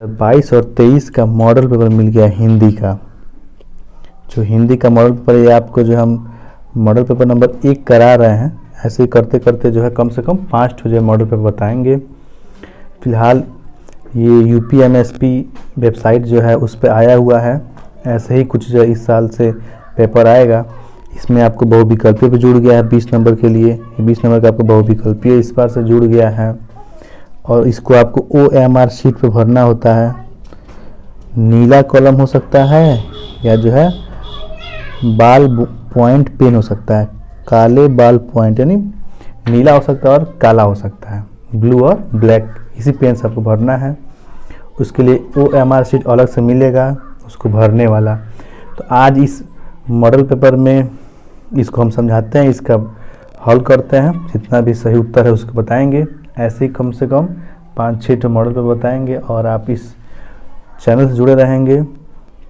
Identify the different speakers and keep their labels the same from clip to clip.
Speaker 1: 22 और 23 का model paper मिल गया हिंदी का। जो हिंदी का मॉडल पेपर ये आपको जो हम मॉडल पेपर नंबर 1 करा रहे हैं, ऐसे ही करते करते जो है कम से कम 5 जो मॉडल पेपर बताएंगे। फिलहाल ये UPMSP वेबसाइट जो है उस पर आया हुआ है। ऐसे ही कुछ जो इस साल से पेपर आएगा। इसमें आपको बहुविकल्पीय भी जुड़ गया है 20 नंबर के लिए। 20 नंबर का आपको बहुविकल्पीय इस बार से जुड़ गया है और इसको आपको OMR शीट पे भरना होता है। नीला कॉलम हो सकता है या जो है बाल पॉइंट पेन हो सकता है। काले बाल पॉइंट यानी नीला हो सकता है और काला हो सकता है, ब्लू और ब्लैक, इसी पेन से आपको भरना है। उसके लिए OMR शीट अलग से मिलेगा उसको भरने वाला। तो आज इस मॉडल पेपर में इसको हम समझाते हैं, इसका हल करते हैं, जितना भी सही उत्तर है उसको बताएंगे। ऐसे ही कम से कम 5-6 मॉडल पे बताएंगे और आप इस चैनल से जुड़े रहेंगे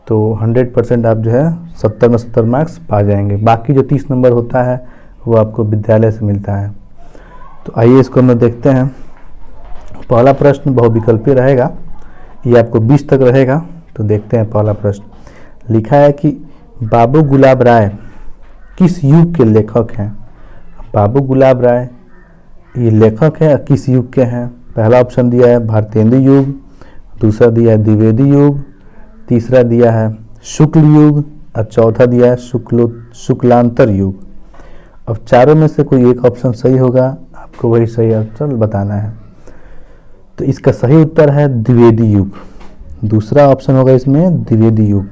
Speaker 1: तो 100% आप जो है 70 में 70 मार्क्स पा जाएंगे। बाकी जो 30 नंबर होता है वो आपको विद्यालय से मिलता है। तो आइए इसको हम देखते हैं। पहला प्रश्न बहुविकल्पीय रहेगा, ये आपको 20 तक रहेगा। तो देखते हैं पहला प्रश्न। लिखा है कि बाबू गुलाब राय किस युग के लेखक हैं। बाबू गुलाब राय ये लेखक है, किस युग के हैं। पहला ऑप्शन दिया है भारतेंदु युग, दूसरा दिया है द्विवेदी युग, तीसरा दिया है शुक्ल युग और चौथा दिया है शुक्लांतर युग। अब चारों में से कोई एक ऑप्शन सही होगा, आपको वही सही आंसर बताना है। तो इसका सही उत्तर है द्विवेदी युग। दूसरा ऑप्शन होगा इसमें द्विवेदी युग,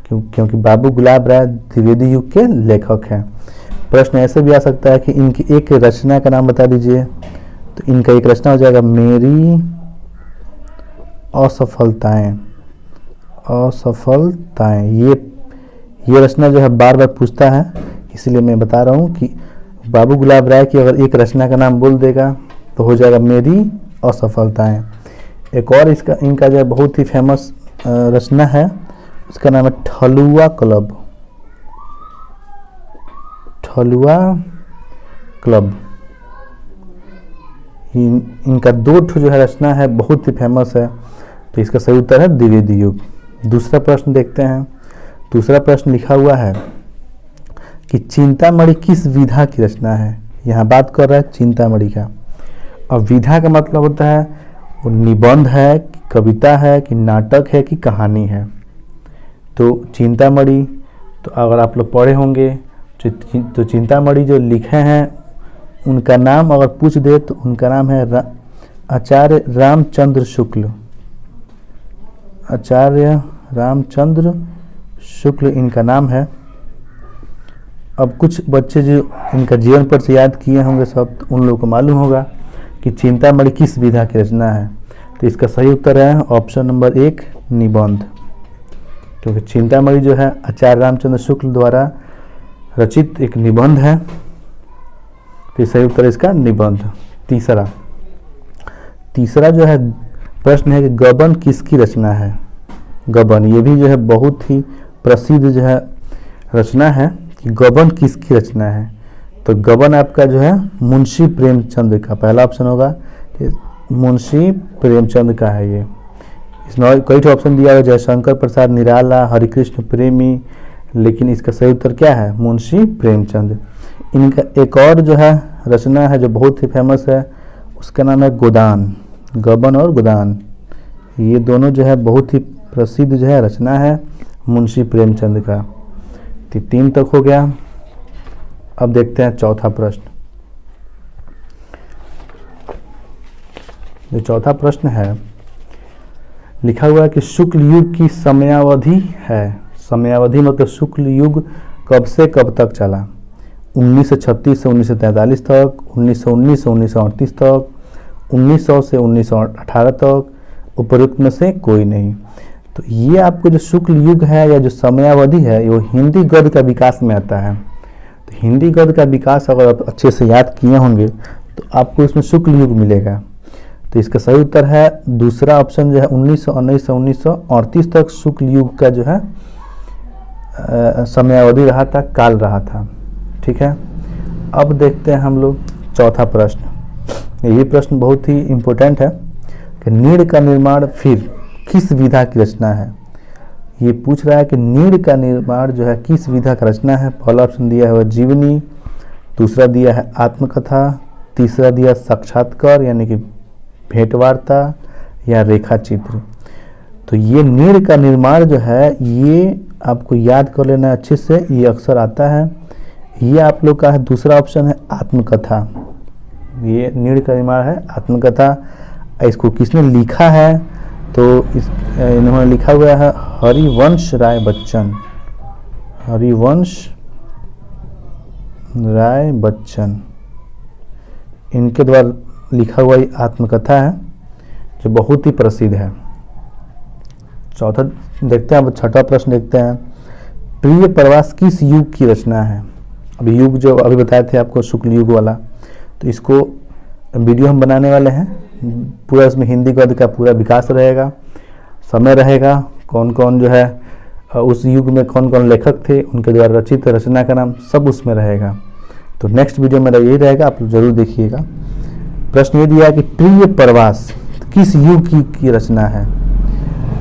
Speaker 1: क्योंकि बाबू गुलाब राय द्विवेदी युग के लेखक हैं। प्रश्न ऐसे भी आ सकता है कि इनकी एक रचना का नाम बता दीजिए। तो इनका एक रचना हो जाएगा मेरी असफलताएं। असफलताएं ये रचना जो है बार बार पूछता है, इसलिए मैं बता रहा हूँ कि बाबू गुलाब राय की अगर एक रचना का नाम बोल देगा तो हो जाएगा मेरी असफलताएं। एक और इनका जो है बहुत ही फेमस रचना है, उसका नाम है ठलुआ क्लब। ठलुआ क्लब इनका 2 जो है रचना है, बहुत ही फेमस है। तो इसका सही उत्तर है द्विवेदी युग। दूसरा प्रश्न देखते हैं। दूसरा प्रश्न लिखा हुआ है कि चिंतामणि किस विधा की रचना है। यहाँ बात कर रहा है चिंतामणि का। अब विधा का मतलब होता है वो निबंध है, कविता है कि नाटक है कि कहानी है। तो चिंतामणि तो अगर आप लोग पढ़े होंगे तो चिंतामणि जो लिखे हैं उनका नाम अगर पूछ दे तो उनका नाम है आचार्य रामचंद्र शुक्ल। आचार्य रामचंद्र शुक्ल इनका नाम है। अब कुछ बच्चे जो इनका जीवन पर से याद किए होंगे सब, तो उन लोगों को मालूम होगा कि चिंतामणि किस विधा की रचना है। तो इसका सही उत्तर है ऑप्शन नंबर 1 निबंध, क्योंकि चिंतामणि जो है आचार्य रामचंद्र शुक्ल द्वारा रचित एक निबंध है। तो सही उत्तर इसका निबंध। तीसरा जो है प्रश्न है कि गबन किसकी रचना है। गबन ये भी जो है बहुत ही प्रसिद्ध जो है रचना है कि गबन किसकी रचना है। तो गबन आपका जो है मुंशी प्रेमचंद का, पहला ऑप्शन होगा मुंशी प्रेमचंद का है। ये इसमें कई ऑप्शन दिया है, जयशंकर प्रसाद निराला, हरिकृष्ण प्रेमी, लेकिन इसका सही उत्तर क्या है मुंशी प्रेमचंद। इनका एक और जो है रचना है जो बहुत ही फेमस है, उसका नाम है गोदान। गबन और गोदान ये दोनों जो है बहुत ही प्रसिद्ध जो है रचना है मुंशी प्रेमचंद का। 3 तक हो गया। अब देखते हैं चौथा प्रश्न। जो चौथा प्रश्न है लिखा हुआ है कि शुक्ल युग की समयावधि है। समयावधि मतलब शुक्ल युग कब से कब तक चला। 1936 से 1943 तक, 1919 से 1938 तक, 1900 से 1918 तक, उपरोक्त में से कोई नहीं। तो ये आपको जो शुक्ल युग है या जो समयावधि है वो हिंदी गद्य का विकास में आता है। तो हिंदी गद्य का विकास अगर आप अच्छे से याद किए होंगे तो आपको इसमें शुक्ल युग मिलेगा। तो इसका सही उत्तर है दूसरा ऑप्शन जो है 1919 से 1938 तक शुक्ल युग का जो है समयावधि रहा था, काल रहा था। ठीक है। अब देखते हैं हम लोग चौथा प्रश्न। ये प्रश्न बहुत ही इम्पोर्टेंट है कि नीड़ का निर्माण फिर किस विधा की रचना है। ये पूछ रहा है कि नीड़ का निर्माण जो है किस विधा का रचना है। पहला ऑप्शन दिया है वह जीवनी, दूसरा दिया है आत्मकथा, तीसरा दिया साक्षात्कार यानी कि भेंटवार्ता या रेखा चित्र। तो ये नीड़ का निर्माण जो है ये आपको याद कर लेना अच्छे से, ये अक्सर आता है। ये आप लोग का है दूसरा ऑप्शन है आत्मकथा। ये नीड़ का निर्माण है आत्मकथा। इसको किसने लिखा है तो इन्होंने लिखा हुआ है हरिवंश राय बच्चन। हरिवंश राय बच्चन इनके द्वारा लिखा हुआ ये आत्मकथा है जो बहुत ही प्रसिद्ध है। चौथा देखते हैं, अब छठा प्रश्न देखते हैं। प्रिय प्रवास किस युग की रचना है। अभी युग जो अभी बताए थे आपको शुक्ल युग वाला, तो इसको वीडियो हम बनाने वाले हैं। पूरा इसमें हिंदी गद्य का पूरा विकास रहेगा, समय रहेगा, कौन कौन जो है उस युग में कौन कौन लेखक थे, उनके द्वारा रचित रचना का नाम सब उसमें रहेगा। तो नेक्स्ट वीडियो मेरा यही रहेगा, आप जरूर देखिएगा। प्रश्न ये दिया है कि प्रिय प्रवास किस युग की रचना है।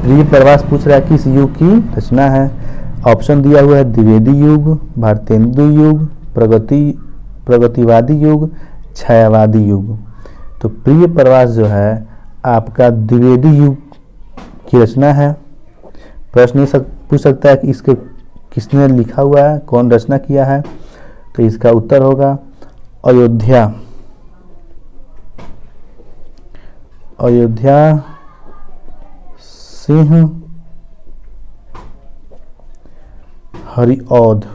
Speaker 1: प्रिय प्रवास पूछ रहा है किस युग की रचना है। ऑप्शन दिया हुआ है द्विवेदी युग, भारतेंदु युग, प्रगतिवादी युग, छायावादी युग। तो प्रिय प्रवास जो है आपका द्विवेदी युग की रचना है। प्रश्न ये पूछ सकता है कि इसके किसने लिखा हुआ है, कौन रचना किया है। तो इसका उत्तर होगा अयोध्या सिंह हरिऔध।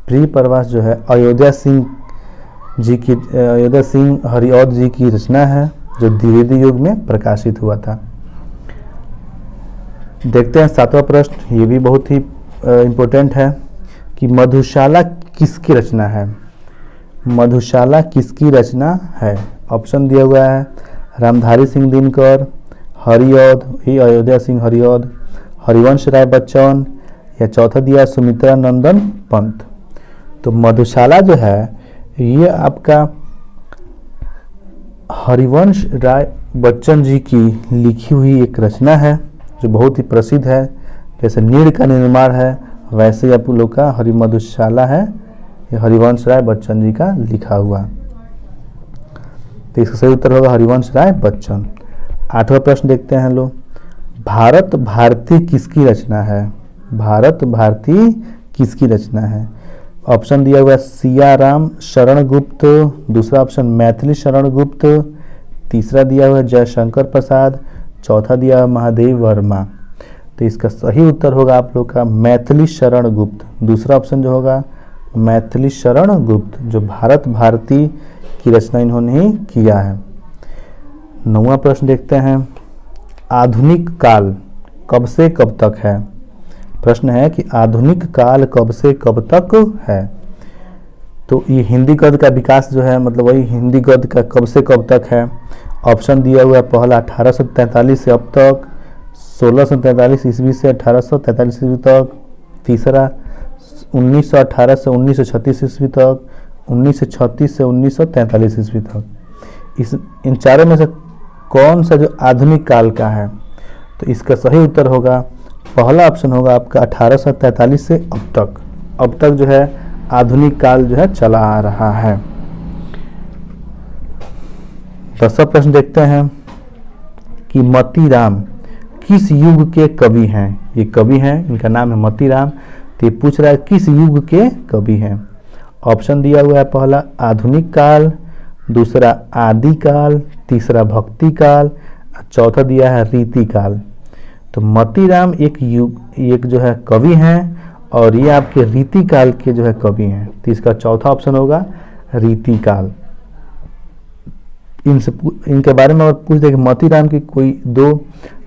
Speaker 1: प्रिय प्रवास जो है अयोध्या सिंह हरिऔध जी की रचना है जो द्विवेदी युग में प्रकाशित हुआ था। देखते हैं सातवां प्रश्न, ये भी बहुत ही इम्पोर्टेंट है कि मधुशाला किसकी रचना है। मधुशाला किसकी रचना है। ऑप्शन दिया हुआ है रामधारी सिंह दिनकर, हरिऔध ही अयोध्या सिंह हरिऔध, हरिवंश राय बच्चन या चौथा दिया सुमित्रा नंदन पंत। तो मधुशाला जो है ये आपका हरिवंश राय बच्चन जी की लिखी हुई एक रचना है जो बहुत ही प्रसिद्ध है। जैसे नीड़ का निर्माण है वैसे ही आप लोग का मधुशाला है, ये हरिवंश राय बच्चन जी का लिखा हुआ। तो इसका सही उत्तर होगा हरिवंश राय बच्चन। आठवां प्रश्न देखते हैं लोग, भारत भारती किसकी रचना है। भारत भारती किसकी रचना है। ऑप्शन दिया हुआ है सियाराम शरण गुप्त, दूसरा ऑप्शन मैथिली शरण गुप्त, तीसरा दिया हुआ है जयशंकर प्रसाद, चौथा दिया हुआ महादेव वर्मा। तो इसका सही उत्तर होगा आप लोग का मैथिली शरण गुप्त। दूसरा ऑप्शन जो होगा मैथिली शरण गुप्त, जो भारत भारती की रचना इन्होंने ही किया है। नौवां प्रश्न देखते हैं, आधुनिक काल कब से कब तक है। प्रश्न है कि आधुनिक काल कब से कब तक है। तो ये हिंदी गद्य का विकास जो है मतलब वही हिंदी गद्य का कब से कब तक है। ऑप्शन दिया हुआ है पहला 1843 से अब तक, 1643 ईस्वी से 1843 ईस्वी तक, तीसरा 1918 से 1936 ईस्वी तक, 1936 से 1943 ईस्वी तक। इन चारों में से कौन सा जो आधुनिक काल का है। तो इसका सही उत्तर होगा पहला ऑप्शन होगा आपका 1843 से अब तक। अब तक जो है आधुनिक काल जो है चला आ रहा है। 10वां प्रश्न देखते हैं कि मतीराम किस युग के कवि हैं। ये कवि हैं, इनका नाम है मतीराम। तो ये पूछ रहा है किस युग के कवि हैं। ऑप्शन दिया हुआ है पहला आधुनिक काल, दूसरा आदि काल, तीसरा भक्ति काल, चौथा दिया है रीति काल। तो मतीराम एक जो है कवि हैं और ये आपके रीति काल के जो है कवि हैं। तो इसका चौथा ऑप्शन होगा रीति काल। इनके बारे में पूछ दे कि मतीराम की कोई दो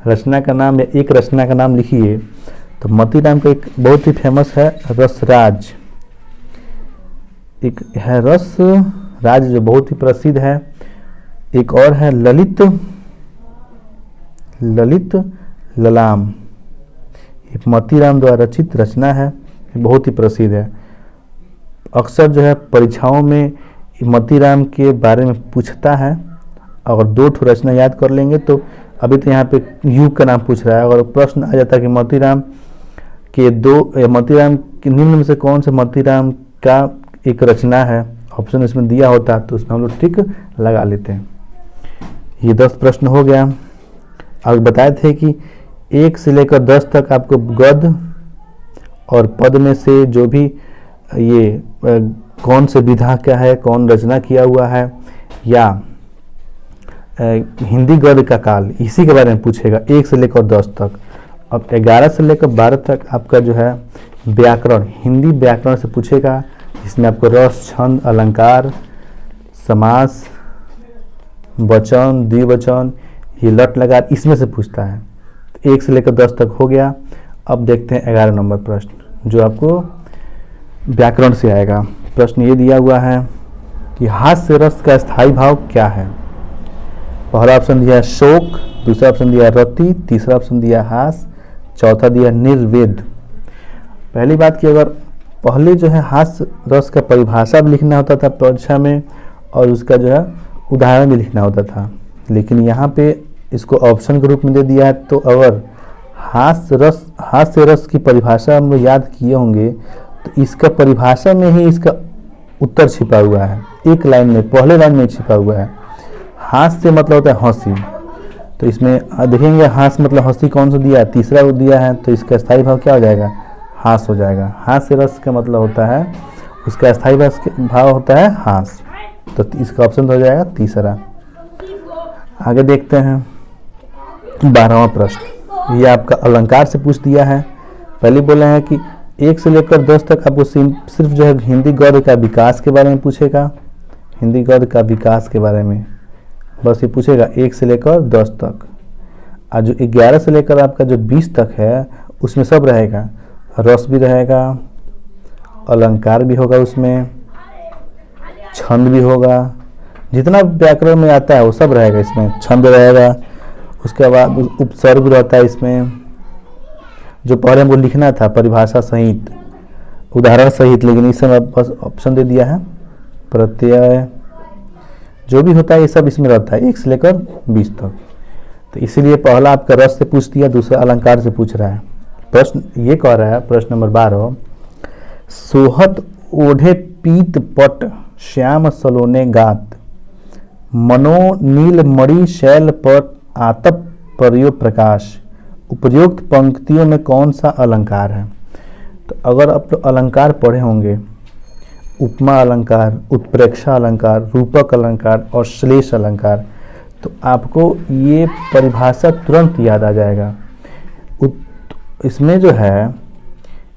Speaker 1: रचना का नाम या एक रचना का नाम लिखिए। तो मतीराम का एक बहुत ही फेमस है रसराज, एक है रस राज जो बहुत ही प्रसिद्ध है। एक और है ललित ललाम, एक मतीराम द्वारा रचित रचना है, बहुत ही प्रसिद्ध है। अक्सर जो है परीक्षाओं में मोतीराम के बारे में पूछता है। अगर 2 ठो रचना याद कर लेंगे तो अभी तो यहाँ पे युग का नाम पूछ रहा है। अगर प्रश्न आ जाता है कि मोतीराम के निम्न में से कौन से मोतीराम का एक रचना है, ऑप्शन इसमें दिया होता तो उसमें हम लोग टिक लगा लेते हैं। ये 10 प्रश्न हो गया। अब बताए थे कि 1 से लेकर 10 तक आपको गद्य और पद में से जो भी ये कौन से विधा का है, कौन रचना किया हुआ है, या हिंदी गद्य का काल, इसी के बारे में पूछेगा 1 से लेकर 10 तक। अब 11 से लेकर 12 तक आपका जो है व्याकरण, हिंदी व्याकरण से पूछेगा, जिसमें आपको रस, छंद, अलंकार, समास, वचन, द्विवचन, ये लट लगा, इसमें से पूछता है। 1 से लेकर 10 तक हो गया। अब देखते हैं 11 नंबर प्रश्न, जो आपको व्याकरण से आएगा। प्रश्न ये दिया हुआ है कि हास्य रस का स्थायी भाव क्या है। पहला ऑप्शन दिया है शोक, दूसरा ऑप्शन दिया है रति, तीसरा ऑप्शन दिया है हास, चौथा दिया है निर्वेद। पहली बात कि अगर पहले जो है हास्य रस का परिभाषा भी लिखना होता था परीक्षा में, और उसका जो है उदाहरण भी लिखना होता था, लेकिन यहाँ पे इसको ऑप्शन के रूप में दे दिया है। तो अगर हास्य रस की परिभाषा हम लोग याद किए होंगे तो इसका परिभाषा में ही इसका उत्तर छिपा हुआ है, एक लाइन में, पहले लाइन में छिपा हुआ है। हास्य मतलब होता है हंसी, तो इसमें देखेंगे हास्य मतलब हंसी कौन सा दिया है, तीसरा दिया है, तो इसका स्थायी भाव क्या हो जाएगा, हास हो जाएगा। हास्य रस का मतलब होता है, उसका स्थायी भाव होता है हास, तो इसका ऑप्शन हो जाएगा तीसरा। आगे देखते हैं 12वां प्रश्न, ये आपका अलंकार से पूछ दिया है। पहले बोले हैं कि 1 से लेकर 10 तक आपको सिर्फ जो है हिंदी गद्य का विकास के बारे में पूछेगा, हिंदी गद्य का विकास के बारे में बस ये पूछेगा 1 से लेकर 10 तक। और जो 11 से लेकर आपका जो 20 तक है उसमें सब रहेगा, रस भी रहेगा, अलंकार भी होगा, उसमें छंद भी होगा, जितना व्याकरण में आता है वो सब रहेगा इसमें, छंद रहेगा, उसके बाद उपसर्ग रहता है इसमें, जो पहले हमको लिखना था परिभाषा सहित, उदाहरण सहित, लेकिन इस समय बस ऑप्शन दे दिया है। प्रत्यय जो भी होता है ये सब इसमें रहता है 1 से लेकर 20 तक। तो इसीलिए पहला आपका रस से पूछ दिया, दूसरा अलंकार से पूछ रहा है। प्रश्न ये कह रहा है, प्रश्न नंबर 12, सोहत ओढ़े पीत पट श्याम सलोने गात, मनो नील मणि शैल पर आतप पर्यो प्रकाश, उपयुक्त पंक्तियों में कौन सा अलंकार है। तो अगर आप तो अलंकार पढ़े होंगे, उपमा अलंकार, उत्प्रेक्षा अलंकार, रूपक अलंकार और श्लेष अलंकार, तो आपको ये परिभाषा तुरंत याद आ जाएगा। इसमें जो है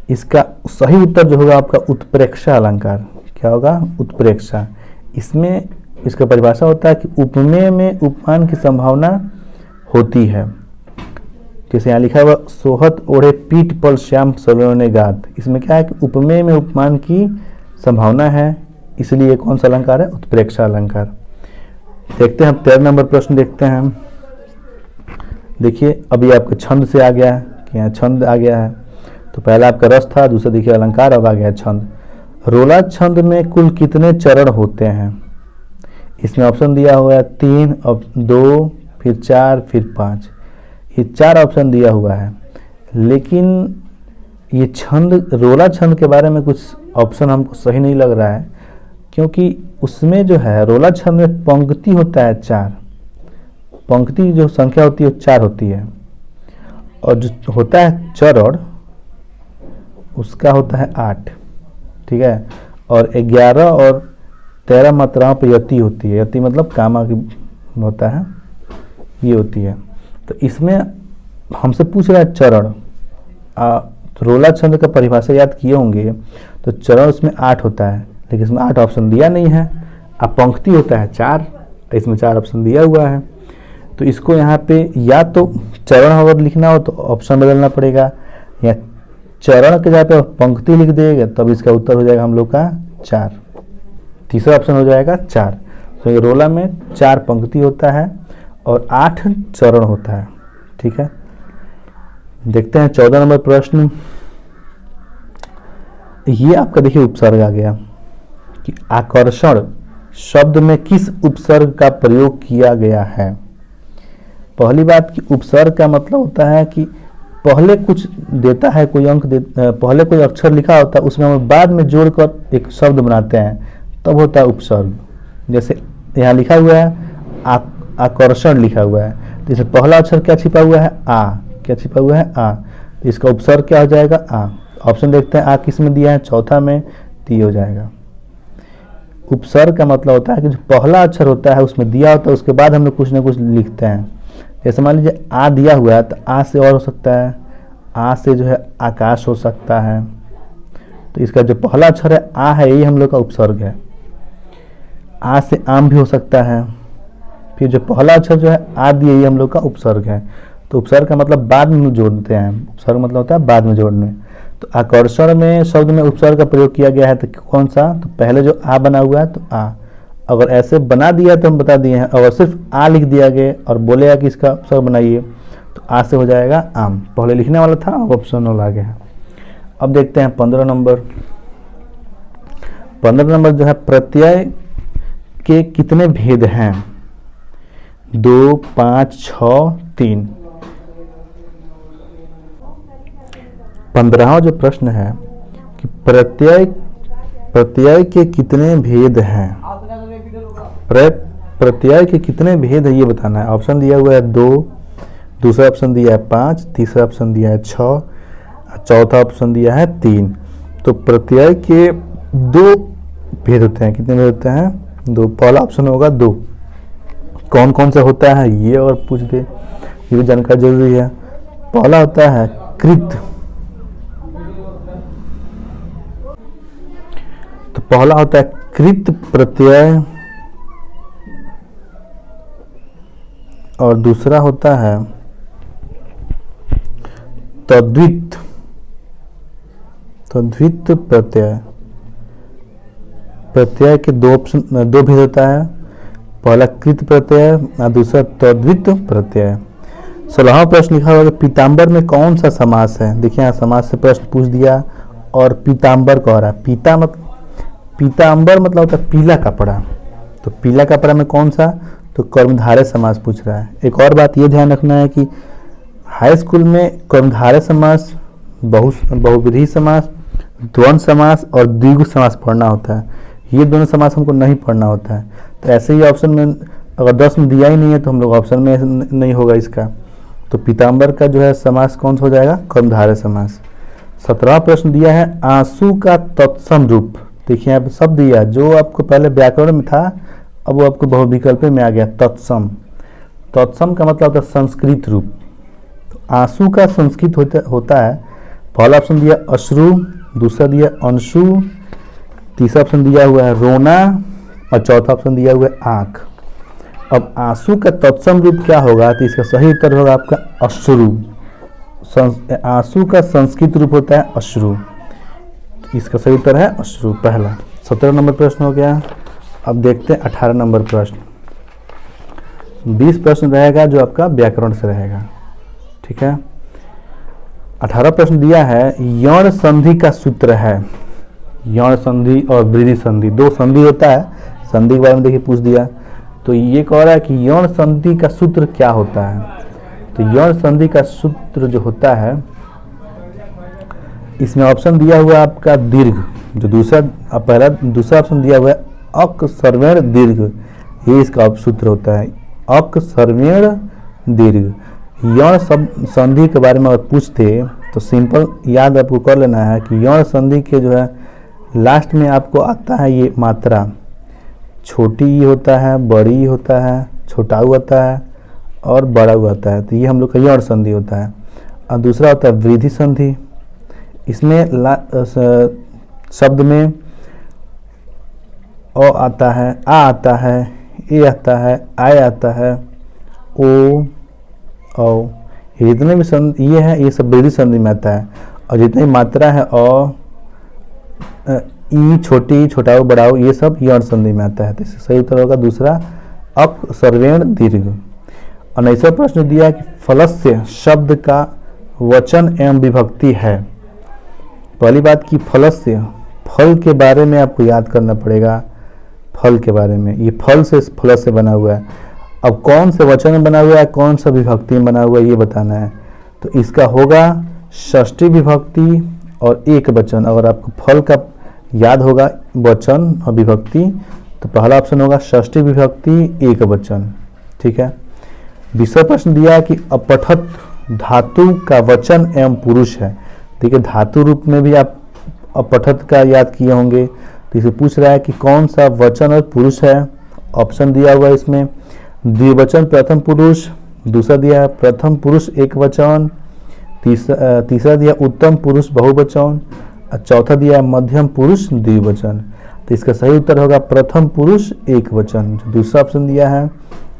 Speaker 1: इसका सही उत्तर जो होगा आपका उत्प्रेक्षा अलंकार। क्या होगा, उत्प्रेक्षा। इसमें इसका परिभाषा होता है कि उपमेय में उपमान की संभावना होती है। जैसे यहाँ लिखा हुआ सोहत ओढ़े पीठ पर श्याम सलोने गात, इसमें क्या है कि उपमेय में उपमान की संभावना है, इसलिए कौन सा अलंकार है, उत्प्रेक्षा अलंकार। देखते हैं 13 नंबर प्रश्न देखते हैं। देखिए अभी आपका छंद से आ गया है कि यहाँ छंद आ गया है। तो पहला आपका रस था, दूसरा देखिए अलंकार, अब आ गया छंद। रोला छंद में कुल कितने चरण होते हैं। इसमें ऑप्शन दिया हुआ है 3, अब 2, फिर 4, फिर 5, ये 4 ऑप्शन दिया हुआ है। लेकिन ये छंद, रोला छंद के बारे में कुछ ऑप्शन हमको सही नहीं लग रहा है, क्योंकि उसमें जो है रोला छंद में पंक्ति होता है 4, पंक्ति जो संख्या होती है वो 4 होती है, और जो होता है चरण उसका होता है 8, ठीक है। और 11 और 13 मात्राओं पर यति होती है, यति मतलब कामा की होता है, ये होती है। तो इसमें हमसे पूछ रहा है चरण, तो रोला छंद का परिभाषा याद किए होंगे, तो चरण उसमें 8 होता है, लेकिन इसमें 8 ऑप्शन दिया नहीं है। अब पंक्ति होता है 4, इसमें 4 ऑप्शन दिया हुआ है। तो इसको यहाँ पे या तो चरण अगर लिखना हो तो ऑप्शन बदलना पड़ेगा, या चरण के जगह पे पंक्ति लिख देगा, तब इसका उत्तर हो जाएगा हम लोग का 4, तीसरा ऑप्शन हो जाएगा 4। तो ये रोला में 4 पंक्ति होता है और 8 चरण होता है, ठीक है। देखते हैं 14 नंबर प्रश्न। ये आपका देखिए उपसर्ग आ गया कि आकर्षण शब्द में किस उपसर्ग का प्रयोग किया गया है। पहली बात कि उपसर्ग का मतलब होता है कि पहले कुछ देता है, कोई अंक पहले कोई अक्षर लिखा होता है, उसमें हम बाद में जोड़कर एक शब्द बनाते हैं, तब होता है उपसर्ग। जैसे यहाँ लिखा हुआ है आकर्षण लिखा हुआ है, तो इसमें पहला अक्षर क्या छिपा हुआ है, आ। क्या छिपा हुआ है, आ। तो इसका उपसर्ग क्या हो जाएगा, आ। ऑप्शन देखते हैं, आ किस में दिया है, चौथा में, ती हो जाएगा। उपसर्ग का मतलब होता है कि जो पहला अक्षर होता है उसमें दिया होता है, उसके बाद हम लोग कुछ ना कुछ लिखते हैं। जैसे मान लीजिए आ दिया हुआ है, तो आ से और हो सकता है, आ से जो है आकाश हो सकता है। तो इसका जो पहला अक्षर है आ है, यही हम लोग का उपसर्ग है। आ से आम भी हो सकता है। फिर जो पहला अक्षर जो है आ दिए, ये हम लोग का उपसर्ग है। तो उपसर्ग का मतलब बाद में जोड़ते हैं, उपसर्ग मतलब होता है बाद में जोड़ने। तो आकर्षण में शब्द में उपसर्ग का प्रयोग किया गया है, तो कौन सा, तो पहले जो आ बना हुआ है तो आ। अगर ऐसे बना दिया तो हम बता दिए हैं, अगर सिर्फ आ लिख दिया गया और बोलेगा कि इसका उपसर्ग बनाइए, तो आ से हो जाएगा आम। पहले लिखने वाला था, अब ऑप्शन आ गया है। अब देखते हैं 15 नंबर। 15 नंबर जो है, प्रत्यय के कितने भेद हैं, 2, 5, 6, 3। 15वां जो प्रश्न है कि प्रत्यय के कितने भेद हैं, प्रत्यय के कितने भेद है ये बताना है। ऑप्शन दिया हुआ है 2, दूसरा ऑप्शन दिया है 5, तीसरा ऑप्शन दिया है 6, चौथा ऑप्शन दिया है 3। तो प्रत्यय के 2 भेद होते हैं। कितने भेद होते हैं, 2। पहला ऑप्शन होगा 2। कौन कौन सा होता है ये और पूछ दे, ये भी जानकारी जरूरी है। पहला होता है कृत, तो पहला होता है कृत प्रत्यय, और दूसरा होता है तद्वित प्रत्यय। प्रत्यय के 2 भेद होता है, पहला कृत प्रत्यय और दूसरा तद्वित प्रत्यय। 16वां प्रश्न लिखा हुआ है, पीताम्बर में कौन सा समास है। देखिए यहाँ समास से प्रश्न पूछ दिया और पीताम्बर कह रहा है। पीताम्बर मतलब होता है पीला कपड़ा, तो पीला कपड़ा में कौन सा, तो कर्मधारय समास पूछ रहा है। एक और बात ये ध्यान रखना है कि हाई स्कूल में कर्मधारय समास, बहुव्रीहि समास, द्वंद्व समास और द्विगु समास पढ़ना होता है। ये दोनों समास हमको नहीं पढ़ना होता है। तो ऐसे ही ऑप्शन में अगर 10 में दिया ही नहीं है तो हम लोग ऑप्शन में नहीं होगा इसका। तो पीताम्बर का जो है समास कौन सा हो जाएगा, कर्मधारय समास। 17वां प्रश्न दिया है, आंसू का तत्सम रूप। देखिए यहाँ पे शब्द दिया, जो आपको पहले व्याकरण में था अब वो आपको बहुविकल्प में आ गया, तत्सम। तत्सम का मतलब होता है संस्कृत रूप। तो आंसू का संस्कृत होता है, पहला ऑप्शन दिया अश्रु, दूसरा दिया अंशु, तीसरा ऑप्शन दिया हुआ है रोना और चौथा ऑप्शन दिया हुआ है आंख। अब आंसू का तत्सम रूप क्या होगा, तो इसका सही उत्तर होगा आपका अश्रु। आंसू का संस्कृत रूप होता है अश्रु, इसका सही उत्तर है अश्रु पहला। 17 नंबर प्रश्न हो गया। अब देखते हैं 18 नंबर प्रश्न। 20 प्रश्न रहेगा जो आपका व्याकरण से रहेगा, ठीक है। 18 प्रश्न दिया है, यौन संधि का सूत्र है। यौन संधि और वृद्धि संधि, 2 संधि होता है, संधि के बारे में देखिए पूछ दिया। तो ये कह रहा है कि यौन संधि का सूत्र क्या होता है। तो यौन संधि का सूत्र जो होता है, इसमें ऑप्शन दिया हुआ है आपका दीर्घ, जो दूसरा ऑप्शन दिया हुआ है अक सर्वेण दीर्घ, ये इसका सूत्र होता है, अक सर्वेण दीर्घ। यौन संधि के बारे में अगर पूछते तो सिंपल याद आपको कर लेना है कि यौन संधि के जो है लास्ट में आपको आता है ये मात्रा, छोटी ई होता है, बड़ी ई होता है, छोटा ऊ होता है और बड़ा ऊ होता है। तो ये हम लोग का यौन संधि होता है। और दूसरा होता है वृद्धि संधि, इसमें शब्द में अ आता है, आ आता है, ए आता है, आय आता है, ओ, औ, जितने भी ये है ये सब वृद्धि संधि में आता है। और जितनी मात्रा है अ, ई, छोटी, छोटा, बड़ा, ये सब यौन संधि में आता है। तो इससे सही उत्तर होगा दूसरा अक सर्वेण दीर्घ। 19वां प्रश्न दिया कि फलस्य शब्द का वचन एवं विभक्ति है। पहली बात कि फलस्य, फल के बारे में आपको याद करना पड़ेगा। फल के बारे में। ये फल से फल से बना हुआ है। अब कौन से वचन में बना हुआ है, कौन सा विभक्ति में बना हुआ है, ये बताना है। तो इसका होगा षष्ठी विभक्ति और एक वचन। अगर आपको फल का याद होगा वचन और विभक्ति, तो पहला ऑप्शन होगा षष्ठी विभक्ति एक वचन। ठीक है। दूसरा प्रश्न दिया है कि अपठत धातु का वचन एवं पुरुष है। देखिए धातु रूप में भी आप अपठत का याद किए होंगे। तो इसे पूछ रहा है कि कौन सा वचन और पुरुष है। ऑप्शन दिया हुआ है इसमें द्विवचन प्रथम पुरुष, दूसरा दिया है प्रथम पुरुष एक वचन, तीसरा दिया उत्तम पुरुष बहुवचन, और चौथा दिया मध्यम पुरुष द्विवचन। तो इसका सही उत्तर होगा प्रथम पुरुष एक वचन। जो दूसरा ऑप्शन दिया है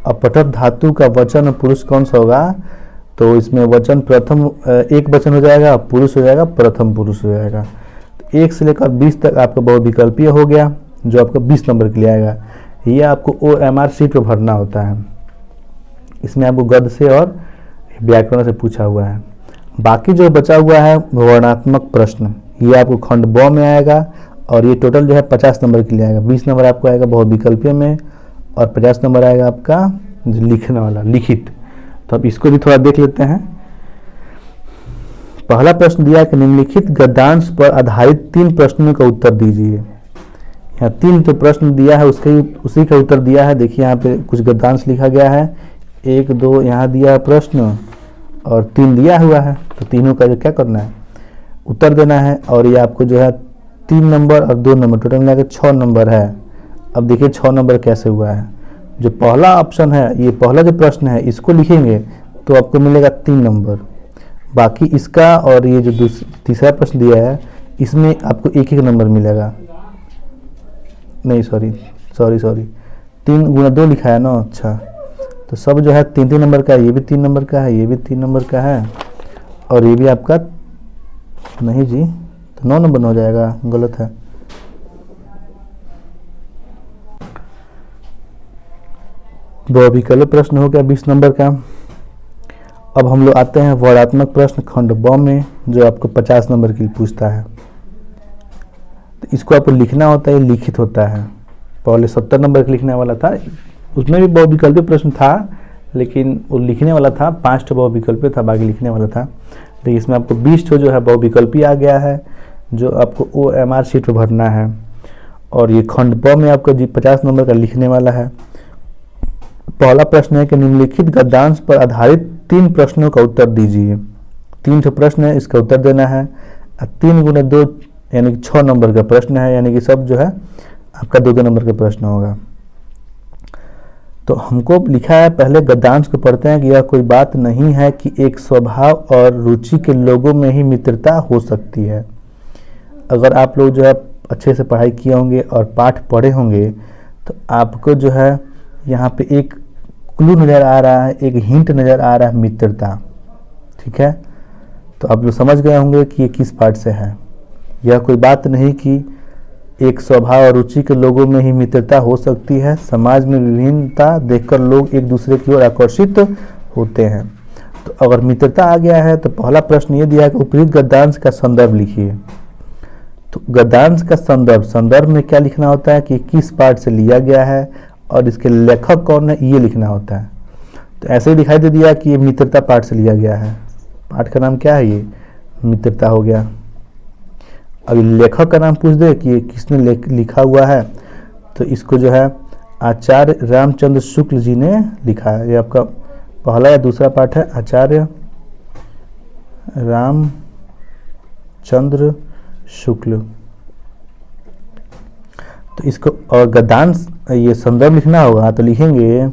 Speaker 1: अपठत धातु का वचन और पुरुष कौन सा होगा, तो इसमें वचन प्रथम एक वचन हो जाएगा, पुरुष हो जाएगा प्रथम पुरुष हो जाएगा। तो 1 से लेकर 20 तक आपका बहुविकल्पीय हो गया, जो आपका 20 नंबर के लिए आएगा। ये आपको OMR शीट पर भरना होता है। इसमें आपको गद्य से और व्याकरण से पूछा हुआ है। बाकी जो बचा हुआ है वर्णात्मक प्रश्न, ये आपको खंड ब में आएगा और ये टोटल जो है 50 नंबर के लिए आएगा। 20 नंबर आपको आएगा बहुविकल्पीय में और 50 नंबर आएगा आपका लिखने वाला लिखित। तो अब इसको भी थोड़ा देख लेते हैं। पहला प्रश्न दिया कि निम्नलिखित गद्यांश पर आधारित 3 प्रश्नों का उत्तर दीजिए। यहाँ 3 जो प्रश्न दिया है उसी का उत्तर दिया है। देखिए यहाँ पे कुछ गद्यांश लिखा गया है, 1 2 यहाँ दिया है प्रश्न और 3 दिया हुआ है। तो तीनों का जो क्या करना है उत्तर देना है। और ये आपको जो है 3 नंबर और 2 नंबर टोटल मिला के 6 नंबर है। अब देखिए 6 नंबर कैसे हुआ है। जो पहला ऑप्शन है, ये पहला जो प्रश्न है इसको लिखेंगे तो आपको मिलेगा 3 नंबर। बाकी इसका और ये जो तीसरा प्रश्न दिया है इसमें आपको 1-1 नंबर मिलेगा। नहीं सॉरी 3 गुना 2 लिखा है ना। अच्छा तो सब जो है 3-3 नंबर का है। ये भी 3 नंबर का है, ये भी 3 नंबर का है और ये भी आपका नहीं जी, तो 9 नंबर हो जाएगा, गलत है। बहुविकल्प प्रश्न हो गया 20 नंबर का। अब हम लोग आते हैं वर्णात्मक प्रश्न खंड ब में, जो आपको 50 नंबर के लिए पूछता है। तो इसको आपको लिखना होता है, लिखित होता है। पहले 70 नंबर का लिखने वाला था, उसमें भी बहुविकल्पीय प्रश्न था लेकिन वो लिखने वाला था 5 बहुविकल्पीय था, बाकी लिखने वाला था। लेकिन इसमें आपको 20 जो है बहुविकल्पीय आ गया है, जो आपको OMR शीट पर भरना है। और ये खंड ब में आपका 50 नंबर का लिखने वाला है। पहला प्रश्न है कि निम्नलिखित गद्यांश पर आधारित 3 प्रश्नों का उत्तर दीजिए। 3 जो प्रश्न है इसका उत्तर देना है। 3 गुना 2 यानी कि 6 नंबर का प्रश्न है, यानी कि सब जो है आपका 2-2 नंबर का प्रश्न होगा। तो हमको लिखा है, पहले गद्यांश को पढ़ते हैं कि यह कोई बात नहीं है कि एक स्वभाव और रुचि के लोगों में ही मित्रता हो सकती है। अगर आप लोग जो है अच्छे से पढ़ाई किए होंगे और पाठ पढ़े होंगे तो आपको जो है यहाँ पे एक क्लू नज़र आ रहा है, एक हिंट नज़र आ रहा है, मित्रता। ठीक है, तो आप लोग समझ गए होंगे कि ये किस पार्ट से है। यह कोई बात नहीं कि एक स्वभाव और रुचि के लोगों में ही मित्रता हो सकती है। समाज में विभिन्नता देखकर लोग एक दूसरे की ओर आकर्षित होते हैं। तो अगर मित्रता आ गया है तो पहला प्रश्न ये दिया है कि उपयुक्त गद्यांश का संदर्भ लिखिए। तो गद्यांश का संदर्भ में क्या लिखना होता है कि किस पार्ट से लिया गया है और इसके लेखक कौन है, ये लिखना होता है। तो ऐसे ही दिखाई दे दिया कि ये मित्रता पाठ से लिया गया है। पाठ का नाम क्या है, ये मित्रता हो गया। अभी लेखक का नाम पूछ दे कि ये किसने लिखा हुआ है, तो इसको जो है आचार्य रामचंद्र शुक्ल जी ने लिखा है। ये आपका पहला या दूसरा पाठ है, आचार्य रामचंद्र शुक्ल। तो इसको और गद्यांश ये संदर्भ लिखना होगा, तो लिखेंगे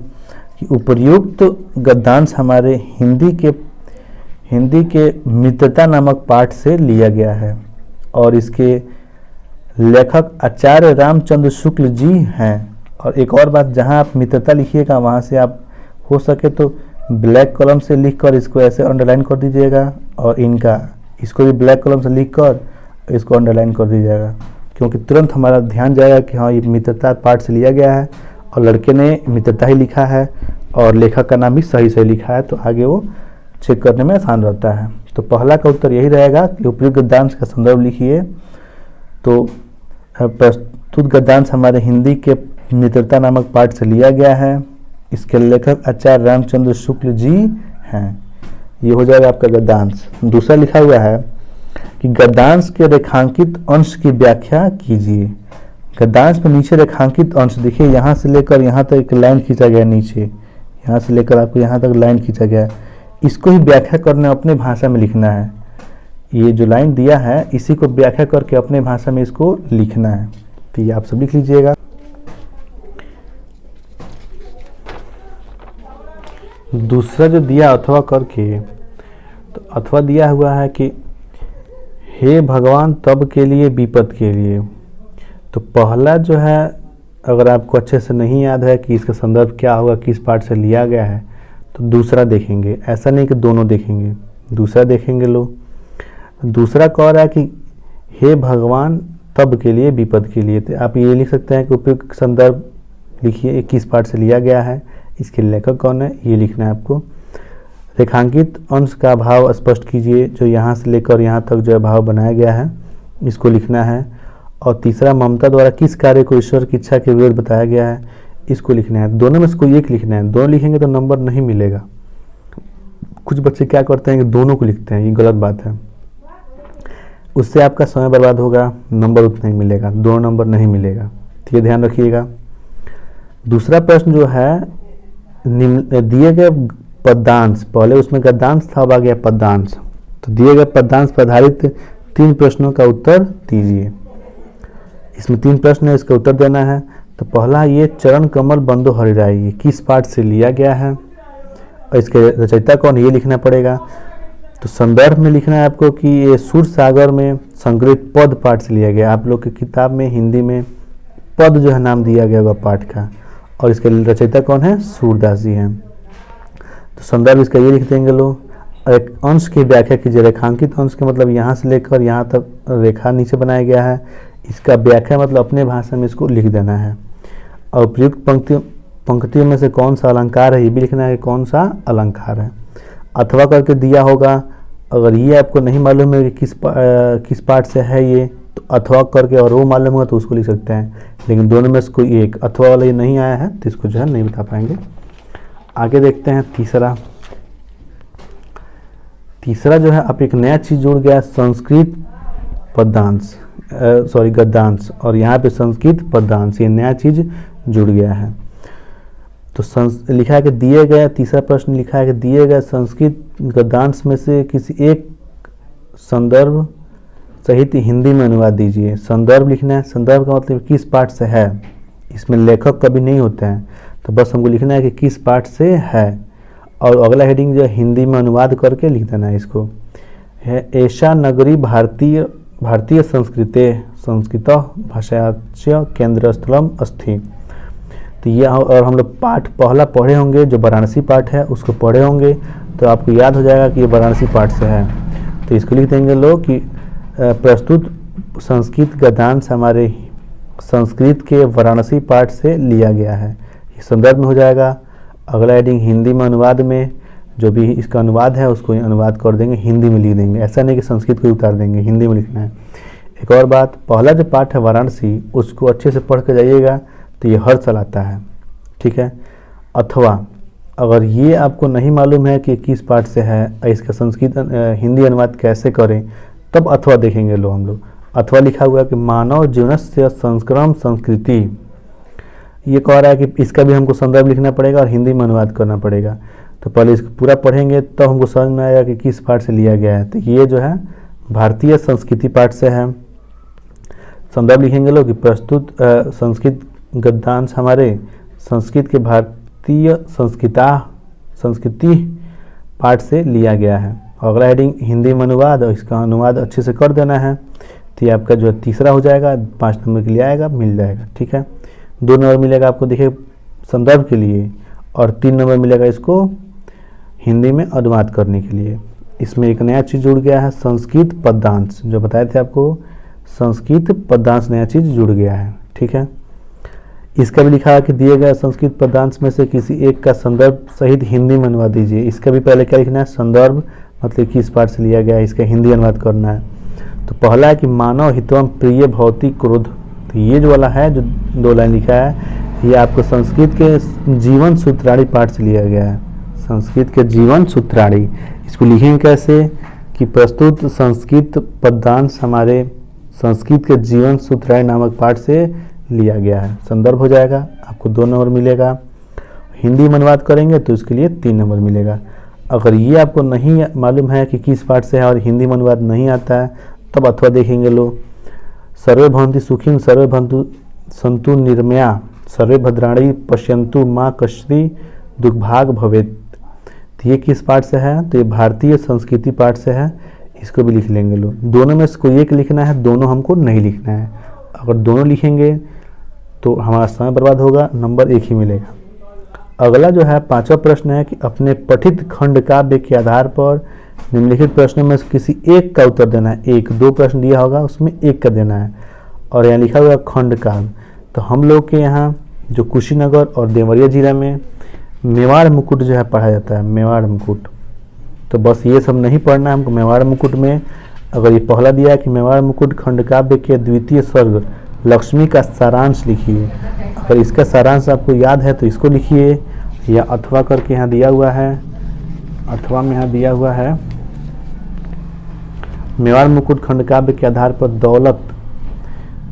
Speaker 1: कि उपर्युक्त गद्यांश हमारे हिंदी के मित्रता नामक पाठ से लिया गया है और इसके लेखक आचार्य रामचंद्र शुक्ल जी हैं। और एक और बात, जहां आप मित्रता लिखिएगा वहां से आप हो सके तो ब्लैक कलम से लिखकर इसको ऐसे अंडरलाइन कर दीजिएगा और इसको भी ब्लैक कलम से लिखकर इसको अंडरलाइन कर दीजिएगा, क्योंकि तुरंत हमारा ध्यान जाएगा कि हाँ ये मित्रता पाठ से लिया गया है और लड़के ने मित्रता ही लिखा है और लेखक का नाम भी सही लिखा है, तो आगे वो चेक करने में आसान रहता है। तो पहला का उत्तर यही रहेगा कि उपयुक्त गद्यांश का संदर्भ लिखिए। तो प्रस्तुत गद्यांश हमारे हिंदी के मित्रता नामक पाठ से लिया गया है। इसके लेखक आचार्य रामचंद्र शुक्ल जी हैं। ये हो जाएगा आपका गद्यांश। दूसरा लिखा हुआ है कि गद्यांश के रेखांकित अंश की व्याख्या कीजिए। गद्यांश में नीचे रेखांकित अंश देखिए, यहाँ से लेकर यहाँ तक एक लाइन खींचा गया, नीचे यहाँ से लेकर आपको यहाँ तक लाइन खींचा गया, इसको ही व्याख्या करना, अपने भाषा में लिखना है। ये जो लाइन दिया है इसी को व्याख्या करके अपने भाषा में इसको लिखना है। तो ये आप सब लिख लीजिएगा। दूसरा जो दिया अथवा करके, तो अथवा दिया हुआ है कि हे भगवान तब के लिए विपद के लिए। तो पहला जो है, अगर आपको अच्छे से नहीं याद है कि इसका संदर्भ क्या होगा, किस पाठ से लिया गया है, तो दूसरा देखेंगे। ऐसा नहीं कि दोनों देखेंगे, दूसरा देखेंगे लोग। दूसरा कह रहा है कि हे भगवान तब के लिए विपद के लिए। तो आप ये लिख सकते हैं कि उपयुक्त संदर्भ लिखिए, किस पाठ से लिया गया है, इसके लेखक कौन है, ये लिखना है आपको। रेखांकित अंश का भाव स्पष्ट कीजिए, जो यहाँ से लेकर यहाँ तक जो है भाव बनाया गया है, इसको लिखना है। और तीसरा, ममता द्वारा किस कार्य को ईश्वर की इच्छा के विरुद्ध बताया गया है, इसको लिखना है। दोनों में से कोई एक लिखना है। दोनों लिखेंगे तो नंबर नहीं मिलेगा। कुछ बच्चे क्या करते हैं कि दोनों को लिखते हैं, ये गलत बात है। उससे आपका समय बर्बाद होगा, नंबर उतना ही मिलेगा, 2 नंबर नहीं मिलेगा। तो ये ध्यान रखिएगा। दूसरा प्रश्न जो है, दिए गए पदांश, पहले उसमें गद्यांश था, अब आ गया पदांश। तो दिए गए पदांश पर आधारित 3 प्रश्नों का उत्तर दीजिए। इसमें 3 प्रश्न है, इसका उत्तर देना है। तो पहला, ये चरण कमल बंदो हरिराई, ये किस पाठ से लिया गया है और इसके रचयिता कौन, ये लिखना पड़ेगा। तो संदर्भ में लिखना है आपको कि ये सूर सागर में संग्रहित पद पाठ से लिया गया। आप लोग की किताब में हिंदी में पद जो है नाम दिया गया होगा पाठ का, और इसके रचयिता कौन है, सूरदास जी हैं। तो संदर्भ इसका ये लिख देंगे लोग। एक अंश की व्याख्या कीजिए। रेखांकित अंश के मतलब यहाँ से लेकर यहाँ तक रेखा नीचे बनाया गया है, इसका व्याख्या मतलब अपने भाषा में इसको लिख देना है। और प्रयुक्त पंक्तियों में से कौन सा अलंकार है, ये भी लिखना है कौन सा अलंकार है। अथवा करके दिया होगा, अगर ये आपको नहीं मालूम है कि किस पाठ से है ये, तो अथवा करके और वो मालूम होगा तो उसको लिख सकते हैं। लेकिन दोनों में से कोई एक, अथवा वाला ये नहीं आया है तो इसको जो है नहीं बता पाएंगे। आगे देखते हैं तीसरा जो है, आप एक नया चीज़ जुड़ गया, संस्कृत पदांश, गद्यांश, और यहाँ पे संस्कृत पदांश, ये नया चीज़ जुड़ गया है। तो लिखा है कि दिए गए, तीसरा प्रश्न लिखा है कि दिए गए संस्कृत गद्यांश में से किसी एक संदर्भ सहित हिंदी में अनुवाद दीजिए। संदर्भ लिखना है। संदर्भ का मतलब किस पाठ से है, इसमें लेखक कभी नहीं होते हैं, तो बस हमको लिखना है कि किस पाठ से है। और अगला हेडिंग जो है हिंदी में अनुवाद करके लिख देना है इसको, है ऐसा नगरी भारतीय संस्कृत भाषाच्य केंद्र स्थलम अस्ति। तो ये, और हम लोग पाठ पहला पढ़े होंगे, जो वाराणसी पाठ है उसको पढ़े होंगे, तो आपको याद हो जाएगा कि ये वाराणसी पाठ से है। तो इसको लिख देंगे लोग कि प्रस्तुत संस्कृत गद्यांश हमारे संस्कृत के वाराणसी पाठ से लिया गया है। ये संदर्भ में हो जाएगा। अगला हेडिंग हिंदी में अनुवाद में, जो भी इसका अनुवाद है उसको अनुवाद कर देंगे, हिंदी में लिख देंगे। ऐसा नहीं कि संस्कृत को उतार देंगे, हिंदी में लिखना है। एक और बात, पहला जो पाठ है वाराणसी, उसको अच्छे से पढ़ के जाइएगा, तो ये हर साल आता है, ठीक है। अथवा, अगर ये आपको नहीं मालूम है कि किस पाठ से है, इसका संस्कृत हिंदी अनुवाद कैसे करें, तब अथवा देखेंगे लोग हम लोग। अथवा लिखा हुआ है कि मानव जीवनस्य संस्क्रम संस्कृति, ये कह रहा है कि इसका भी हमको संदर्भ लिखना पड़ेगा और हिंदी में अनुवाद करना पड़ेगा। तो पहले इसको पूरा पढ़ेंगे तो हमको समझ में आएगा कि किस पाठ से लिया गया है। तो ये जो है भारतीय संस्कृति पाठ से है। संदर्भ लिखेंगे लोग कि प्रस्तुत संस्कृत गद्यांश हमारे संस्कृत के भारतीय संस्कृति पाठ से लिया गया है। अगला हेडिंग हिंदी में अनुवाद, और इसका अनुवाद अच्छे से कर देना है। तो ये आपका जो है तीसरा हो जाएगा, 5 नंबर के लिए आएगा, मिल जाएगा, ठीक है। 2 नंबर मिलेगा आपको देखिए संदर्भ के लिए, और 3 नंबर मिलेगा इसको हिंदी में अनुवाद करने के लिए। इसमें एक नया चीज़ जुड़ गया है, संस्कृत पदांश, जो बताए थे आपको, संस्कृत पदांश नया चीज़ जुड़ गया है, ठीक है। इसका भी लिखा है कि दिए गए संस्कृत पदांश में से किसी एक का संदर्भ सहित हिंदी में अनुवाद दीजिए। इसका भी पहले क्या लिखना है, संदर्भ मतलब किस पाठ से लिया गया है, इसका हिंदी अनुवाद करना है। तो पहला है कि मानव हितवम प्रिय भौतिक क्रोध, तो ये जो वाला है, जो 2 लाइन लिखा है, ये आपको संस्कृत के जीवन सूत्राणी पाठ से लिया गया है। संस्कृत के जीवन सूत्राणी, इसको लिखेंगे कैसे कि प्रस्तुत संस्कृत पद्यांश हमारे संस्कृत के जीवन सूत्राणी नामक पाठ से लिया गया है। संदर्भ हो जाएगा, आपको 2 नंबर मिलेगा। हिंदी में अनुवाद करेंगे तो इसके लिए 3 नंबर मिलेगा। अगर ये आपको नहीं मालूम है कि किस पाठ से है और हिंदी में अनुवाद नहीं आता है, तब अथवा देखेंगे लो। सर्वे भवन्तु सुखिन सर्वे भवन्तु सन्तु निर्मया सर्वे भद्राणि पश्यन्तु माँ कश्चित् दुर्भाग भवेत्। तो ये किस पाठ से है? तो ये भारतीय संस्कृति पाठ से है। इसको भी लिख लेंगे लो। दोनों में से कोई एक लिखना है, दोनों हमको नहीं लिखना है। अगर दोनों लिखेंगे तो हमारा समय बर्बाद होगा, नंबर 1 ही मिलेगा। अगला जो है 5वां प्रश्न है कि अपने पठित खंड काव्य के आधार पर निम्नलिखित प्रश्नों में से किसी एक का उत्तर देना है। 1-2 प्रश्न दिया होगा, उसमें एक का देना है। और यहाँ लिखा हुआ खंड काव्य, तो हम लोग के यहाँ जो कुशीनगर और देवरिया जिला में मेवाड़ मुकुट जो है पढ़ा जाता है, मेवाड़ मुकुट। तो बस ये सब नहीं पढ़ना है हमको। मेवाड़ मुकुट में अगर ये पहला दिया है कि मेवाड़ मुकुट खंड काव्य के द्वितीय सर्ग लक्ष्मी का सारांश लिखिए। अगर इसका सारांश आपको याद है तो इसको लिखिए, या अथवा करके यहाँ दिया हुआ है, अथवा में यहाँ दिया हुआ है मेवाड़ मुकुट खंड काव्य के आधार पर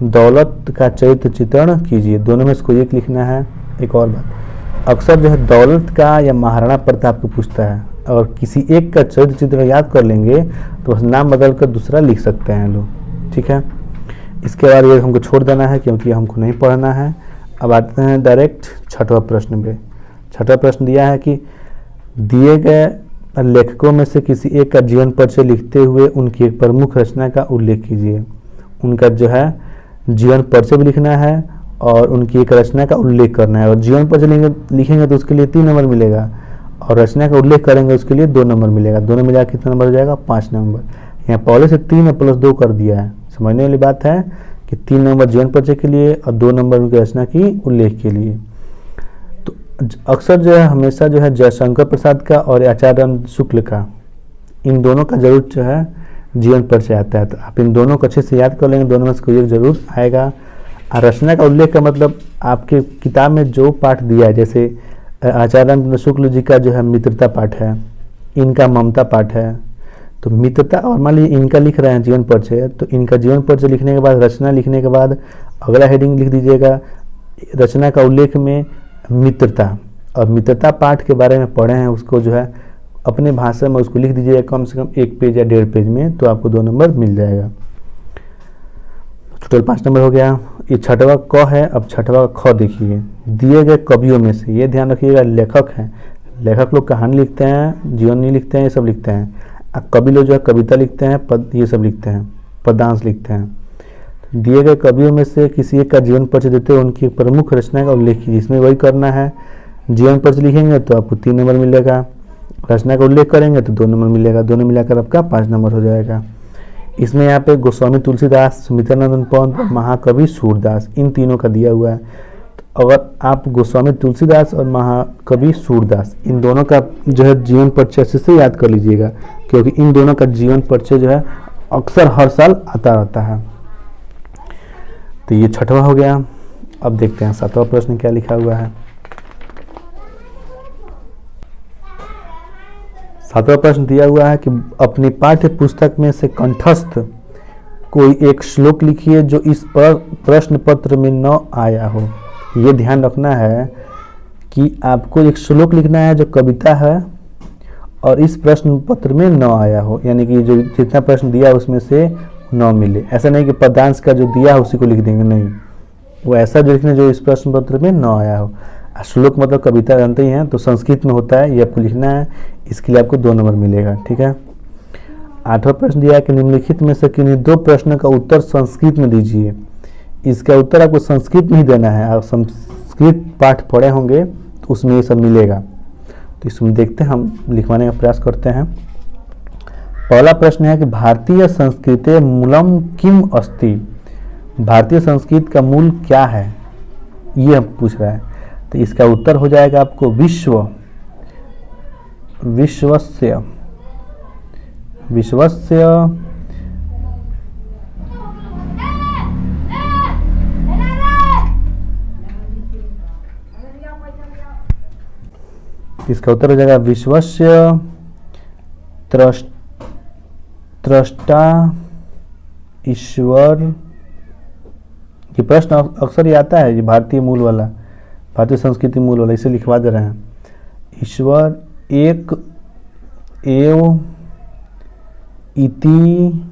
Speaker 1: दौलत का चरित्र चित्रण कीजिए। दोनों में से कोई एक लिखना है। एक और बात, अक्सर जो है दौलत का या महाराणा प्रताप को पूछता है, और किसी एक का चरित्र चित्रण याद कर लेंगे तो बस नाम बदल कर दूसरा लिख सकते हैं लोग, ठीक है। इसके बाद ये हमको छोड़ देना है क्योंकि हमको नहीं पढ़ना है। अब आते हैं डायरेक्ट 6वां प्रश्न पे। 6वां प्रश्न दिया है कि दिए गए लेखकों में से किसी एक का जीवन परिचय लिखते हुए उनकी एक प्रमुख रचना का उल्लेख कीजिए। उनका जो है जीवन परिचय भी लिखना है और उनकी एक रचना का उल्लेख करना है। और जीवन परिचय लिखेंगे तो उसके लिए 3 नंबर मिलेगा, और रचना का उल्लेख करेंगे उसके लिए 2 नंबर मिलेगा। दोनों मिला कितना नंबर हो जाएगा? 5 नंबर। यहाँ पहले से 3 प्लस 2 कर दिया है। समझने वाली बात है कि 3 नंबर जीवन परिचय के लिए और 2 नंबर उनकी रचना की उल्लेख के लिए। तो अक्सर जो है हमेशा जो है जयशंकर प्रसाद का और आचार्य राम शुक्ल का, इन दोनों का जरूर जो है जीवन परिचय आता है। तो आप इन दोनों को अच्छे से याद कर लेंगे, दोनों में से कोई एक जरूर आएगा। रचना का उल्लेख का मतलब आपके किताब में जो पाठ दिया है, जैसे आचार्य राम शुक्ल जी का जो है मित्रता पाठ है, इनका ममता पाठ है। तो मित्रता, और मान लीजिए इनका लिख रहे हैं जीवन परिचय, तो इनका जीवन परिचय लिखने के बाद, रचना लिखने के बाद अगला हेडिंग लिख दीजिएगा रचना का उल्लेख में मित्रता। और मित्रता पाठ के बारे में पढ़े हैं, उसको जो है अपने भाषा में उसको लिख दीजिएगा कम से कम 1 पेज या 1.5 पेज में, तो आपको 2 नंबर मिल जाएगा। टोटल 5 नंबर हो गया। ये 6वां क है। अब 6वां ख देखिए। दिए गए कवियों में से, ये ध्यान रखिएगा लेखक हैं, लेखक लोग कहानी लिखते हैं, जीवन नहीं लिखते हैं, ये सब लिखते हैं। कवि लोग जो है कविता लिखते हैं, पद ये सब लिखते हैं, पद्यांश लिखते हैं। दिए गए कवियों में से किसी एक का जीवन परिचय देते हुए उनकी प्रमुख रचना का उल्लेख कीजिए। इसमें वही करना है, जीवन परिचय लिखेंगे तो आपको 3 नंबर मिलेगा, रचना का उल्लेख करेंगे तो 2 नंबर मिलेगा, दोनों मिलाकर आपका 5 नंबर हो जाएगा। इसमें यहाँ पे गोस्वामी तुलसीदास, सुमित्रानंद पंत, महाकवि सूरदास, इन तीनों का दिया हुआ है। तो अगर आप गोस्वामी तुलसीदास और महाकवि सूरदास, इन दोनों का जो है जीवन परिचय से याद कर लीजिएगा, क्योंकि इन दोनों का जीवन परिचय जो है अक्सर हर साल आता रहता है। तो ये 6वां हो गया। अब देखते हैं 7वां प्रश्न क्या लिखा हुआ है। 7वां प्रश्न दिया हुआ है कि अपनी पाठ्य पुस्तक में से कंठस्थ कोई एक श्लोक लिखिए जो इस पर प्रश्न पत्र में न आया हो। ये ध्यान रखना है कि आपको एक श्लोक लिखना है जो कविता है और इस प्रश्न पत्र में न आया हो, यानी कि जो जितना प्रश्न दिया उसमें से न मिले। ऐसा नहीं कि पद्यांश का जो दिया है उसी को लिख देंगे, नहीं, वो ऐसा जो लिखना जो इस प्रश्न पत्र में न आया हो। श्लोक मतलब कविता जानते ही हैं, तो संस्कृत में होता है, ये आपको लिखना है। इसके लिए आपको 2 नंबर मिलेगा, ठीक है। 8वां प्रश्न दिया है कि निम्नलिखित में से किन्हीं 2 प्रश्न का उत्तर संस्कृत में दीजिए। इसका उत्तर आपको संस्कृत में ही देना है। आप संस्कृत पाठ पढ़े होंगे तो उसमें ये सब मिलेगा। तो इसमें देखते हैं, हम लिखवाने का प्रयास करते हैं। पहला प्रश्न है कि भारतीय संस्कृते मूलम किम अस्ति। भारतीय संस्कृत का मूल क्या है, ये हम पूछ रहा है। तो इसका उत्तर हो जाएगा आपको विश्वस्य इसका उत्तर हो जाएगा विश्वस्य त्रष्टा ईश्वर। ये प्रश्न अक्सर ये आता है, ये भारतीय मूल वाला, भारतीय संस्कृति मूल वाला, इसे लिखवा दे रहे हैं। ईश्वर एक एव इति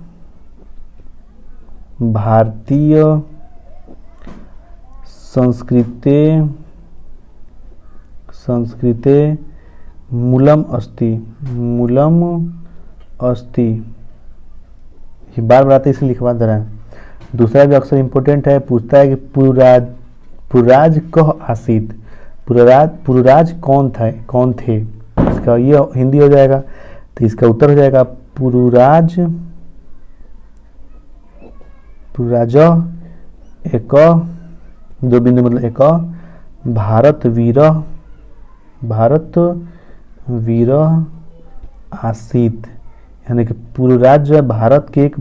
Speaker 1: भारतीय संस्कृते मूलम अस्ति। ये बार बार आते इसलिए लिखवा दे रहे हैं। दूसरा भी अक्सर इम्पोर्टेंट है, पूछता है कि पुरुराज कह आसीत। पुरुराज कौन थे। इसका ये हिंदी हो जाएगा, तो इसका उत्तर हो जाएगा पुरुराज एक, दो बिंदु मतलब एक, भारत वीर आसीत। यानी कि पुरुराज जो है भारत के एक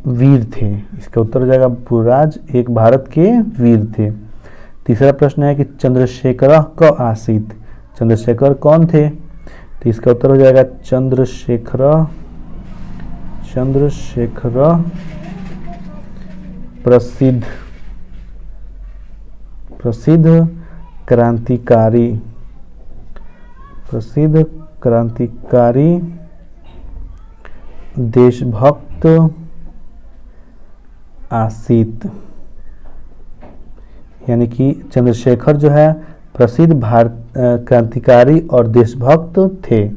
Speaker 1: वीर थे। इसका उत्तर हो जाएगा पुरुराज एक भारत के वीर थे। तीसरा प्रश्न है कि चंद्रशेखर क आसीत। चंद्रशेखर कौन थे, तो इसका उत्तर हो जाएगा चंद्रशेखर प्रसिद्ध क्रांतिकारी देशभक्त आसीत। यानी कि चंद्रशेखर जो है प्रसिद्ध क्रांतिकारी और देशभक्त थे।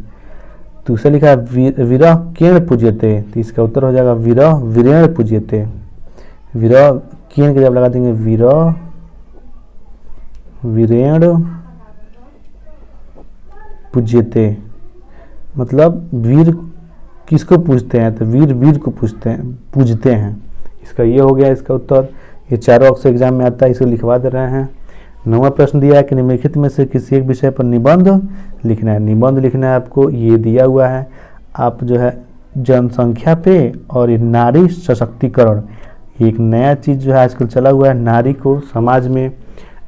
Speaker 1: तो उसे लिखा वीरः केन पूज्यते, तो इसका उत्तर हो जाएगा वीरेण पूज्यते। वीरः केन के जब लगा देंगे वीरेण पूज्यते, मतलब वीर किसको पूजते हैं, तो वीर को पूजते हैं। इसका ये हो गया इसका उत्तर। ये चारों अक्सर एग्जाम में आता है, इसे लिखवा दे रहे हैं। 9वां प्रश्न दिया है कि निम्नलिखित में से किसी एक विषय पर निबंध लिखना है। निबंध लिखना है आपको, ये दिया हुआ है। आप जो है जनसंख्या पे और नारी सशक्तिकरण, ये एक नया चीज़ जो है आजकल चला हुआ है, नारी को समाज में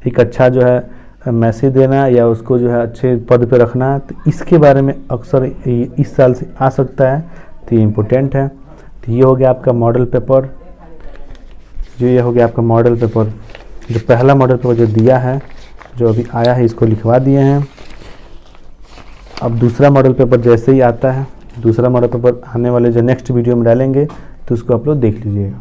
Speaker 1: एक अच्छा जो है मैसेज देना या उसको जो है अच्छे पद पे रखना, तो इसके बारे में अक्सर इस साल से आ सकता है, तो ये इम्पोर्टेंट है। तो ये हो गया आपका मॉडल पेपर, ये हो गया आपका मॉडल पेपर। जो पहला मॉडल पेपर जो दिया है, जो अभी आया है, इसको लिखवा दिए हैं। अब दूसरा मॉडल पेपर जैसे ही आता है, दूसरा मॉडल पेपर आने वाले जो नेक्स्ट वीडियो में डालेंगे, तो उसको आप लोग देख लीजिएगा।